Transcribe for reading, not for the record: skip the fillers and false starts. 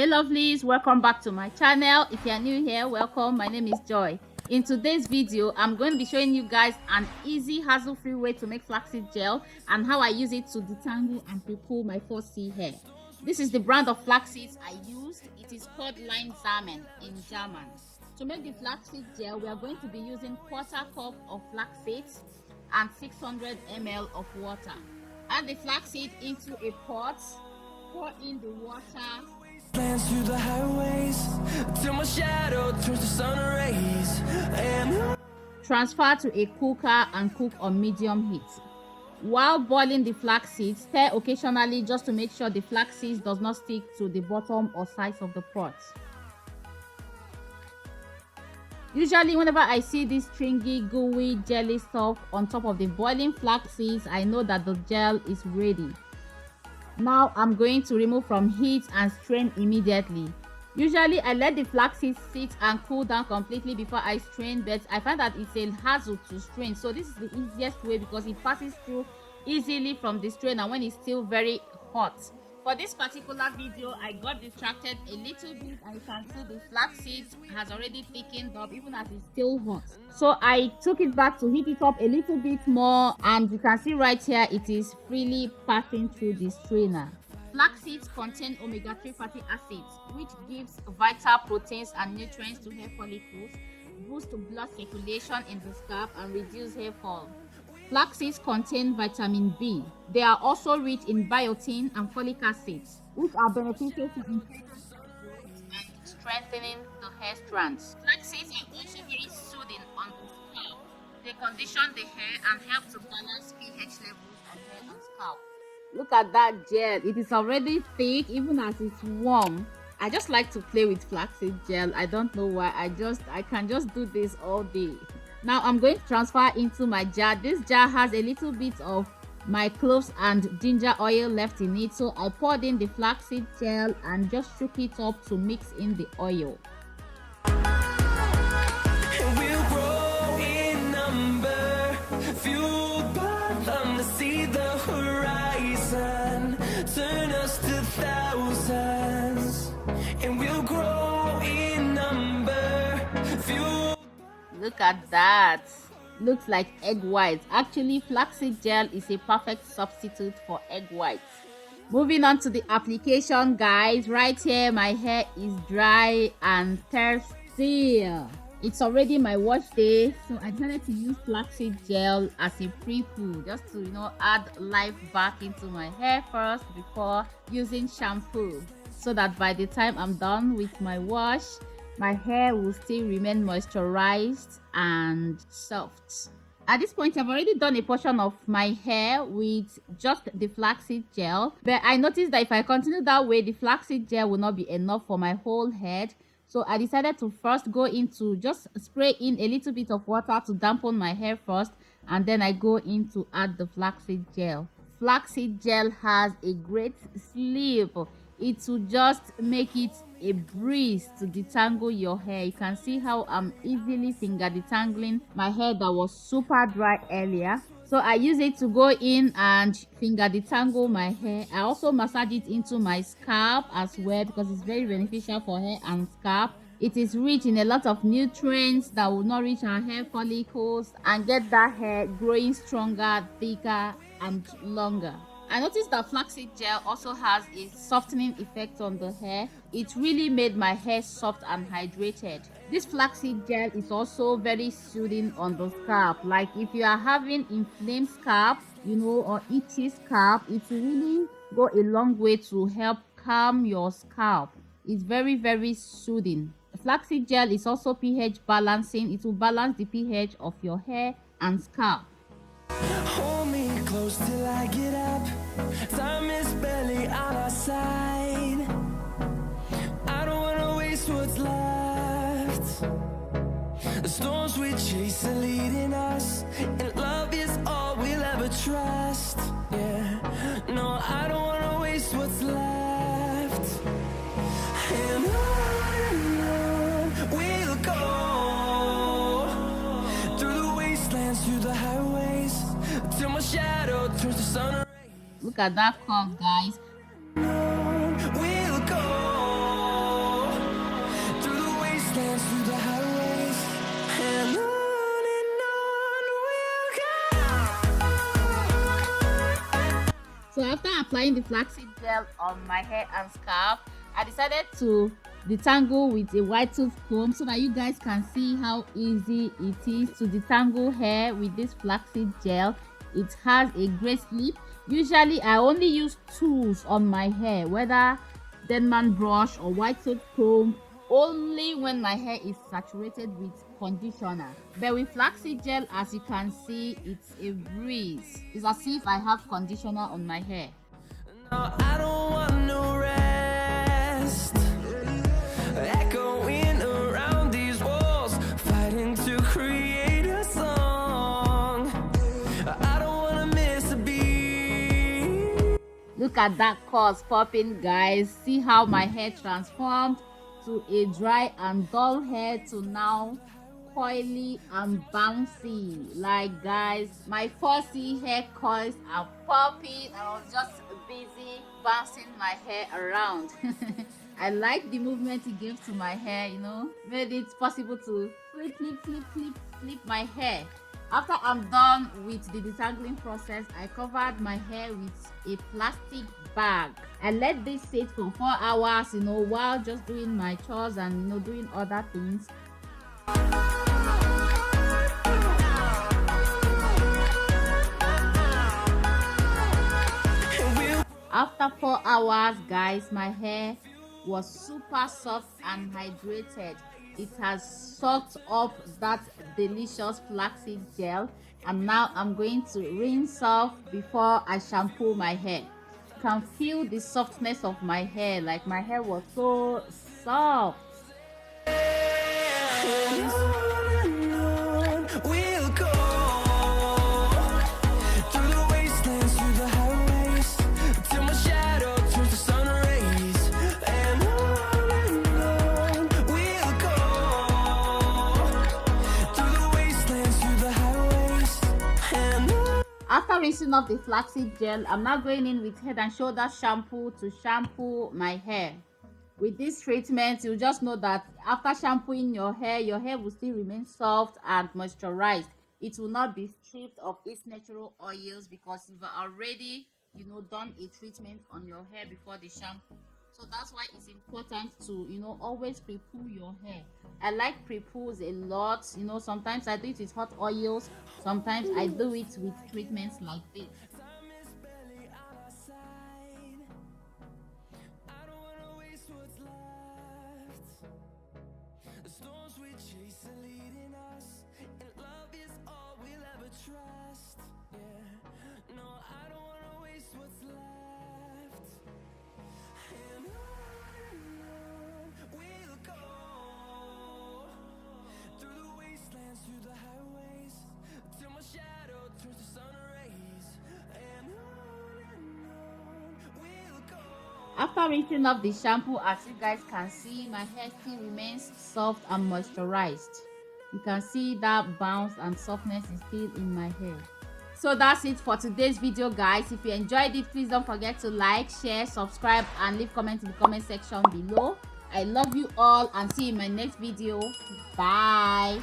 Hey lovelies, welcome back to my channel. If you are new here, welcome. My name is Joy. In today's video, I'm going to be showing you guys an easy hassle-free way to make flaxseed gel and how I use it to detangle and pre-poo my 4C hair. This is the brand of flaxseeds I used. It is called Leinsamen in German. To make the flaxseed gel, we are going to be using 1/4 cup of flaxseeds and 600 ml of water. Add the flaxseed into a pot, pour in the water, plans through the highways till my shadow turns to sun rays, and transfer to a cooker and cook on medium heat. While boiling the flaxseed, stir occasionally just to make sure the flaxseed does not stick to the bottom or sides of the pot. Usually whenever I see this stringy, gooey, jelly stuff on top of the boiling flaxseeds, I know that the gel is ready. Now I'm going to remove from heat and strain immediately. Usually I let the flaxseed sit and cool down completely before I strain, but I find that it's a hassle to strain, so this is the easiest way because it passes through easily from the strainer when it's still very hot. For this particular video, I got distracted a little bit and you can see the flaxseed has already thickened up even as it's still hot. So I took it back to heat it up a little bit more, and you can see right here it is freely passing through the strainer. Flax seeds contain omega-3 fatty acids, which gives vital proteins and nutrients to hair follicles, boost blood circulation in the scalp, and reduce hair fall. Flax seeds contain vitamin B. They are also rich in biotin and folic acids, which are beneficial to increase growth and strengthening the hair strands. Flax seeds are also very soothing on the scalp. They condition the hair and help to balance pH levels on hair and scalp. Look at that gel. It is already thick even as it's warm. I just like to play with flaxseed gel. I don't know why. I can just do this all day. Now I'm going to transfer into my jar. This jar has a little bit of my cloves and ginger oil left in it, so I poured in the flaxseed gel and just shook it up to mix in the oil. we'll grow in number, fueled by them to see the horizon, turn us to thousands, and we'll grow in number, fueled. Look at that. Looks like egg whites. Actually, flaxseed gel is a perfect substitute for egg whites. Moving on to the application, guys. Right here, my hair is dry and thirsty. It's already my wash day, so I decided to use flaxseed gel as a pre-poo, just to add life back into my hair first before using shampoo, so that by the time I'm done with my wash, my hair will still remain moisturized and soft. At this point, I've already done a portion of my hair with just the flaxseed gel, but I noticed that if I continue that way, the flaxseed gel will not be enough for my whole head. So I decided to first go into just spray in a little bit of water to dampen my hair first, and then I go in to add the flaxseed gel. Flaxseed gel has a great sleeve. It will just make it a breeze to detangle your hair. You can see how I'm easily finger detangling my hair that was super dry earlier. So I use it to go in and finger detangle my hair. I also massage it into my scalp as well because it's very beneficial for hair and scalp. It is rich in a lot of nutrients that will nourish our hair follicles and get that hair growing stronger, thicker, and longer. I noticed that flaxseed gel also has a softening effect on the hair. It really made my hair soft and hydrated. This flaxseed gel is also very soothing on the scalp. Like if you are having inflamed scalp, or itchy scalp, it will really go a long way to help calm your scalp. It's very, very soothing. Flaxseed gel is also pH balancing. It will balance the pH of your hair and scalp. Hold me close till I get up. Time is barely on our side. I don't wanna waste what's left. The storms we chase are leading us, and love is all we'll ever trust. Yeah, no, I don't wanna waste what's left. And on we'll go, through the wastelands, through the highways, till my shadow turns to sun rays. Look at that curve, guys. We'll go So after applying the flaxseed gel on my hair and scalp, I decided to detangle with a white tooth comb so that you guys can see how easy it is to detangle hair with this flaxseed gel. It has a great slip. Usually I only use tools on my hair, whether Denman brush or white tooth comb, only when my hair is saturated with conditioner. But with flaxseed gel, as you can see, it's a breeze. It's as if I have conditioner on my hair. No, I don't want no rest. Echoing around these walls, fighting to create a song. I don't wanna miss a beat. Look at that curls popping, guys. See how my hair transformed to a dry and dull hair to now coily and bouncy. Like, guys, my fussy hair coils are popping. I was just busy bouncing my hair around. I like the movement it gives to my hair, you know, made it possible to flip my hair. After I'm done with the detangling process, I covered my hair with a plastic bag. I let this sit for 4 hours, you know, while just doing my chores and, you know, doing other things. After 4 hours, guys, my hair was super soft and hydrated. It has soaked up that delicious flaxseed gel, and now I'm going to rinse off before I shampoo my hair. You can feel the softness of my hair, like my hair was so soft. We'll go through the wastelands, through the highways, till my shadow turns to sun rays. And on we'll go through the wastelands, through the highways. And on. After rinsing off the flaxseed gel, I'm now going in with Head and Shoulder shampoo to shampoo my hair. With this treatment, you just know that after shampooing your hair will still remain soft and moisturized. It will not be stripped of its natural oils because you've already, you know, done a treatment on your hair before the shampoo. So that's why it's important to, you know, always pre-poo your hair. I like pre-poos a lot. You know, sometimes I do it with hot oils, sometimes I do it with treatments like this. Trust, yeah. No, I don't wanna waste what's left. And on we'll go through the wastelands, through the highways, till my shadow turns to sun rays. And on we'll go. After rinsing off the shampoo, as you guys can see, my hair still remains soft and moisturized. You can see that bounce and softness is still in my hair. So that's it for today's video, guys. If you enjoyed it, please don't forget to like, share, subscribe, and leave comments in the comment section below. I love you all and see you in my next video. Bye.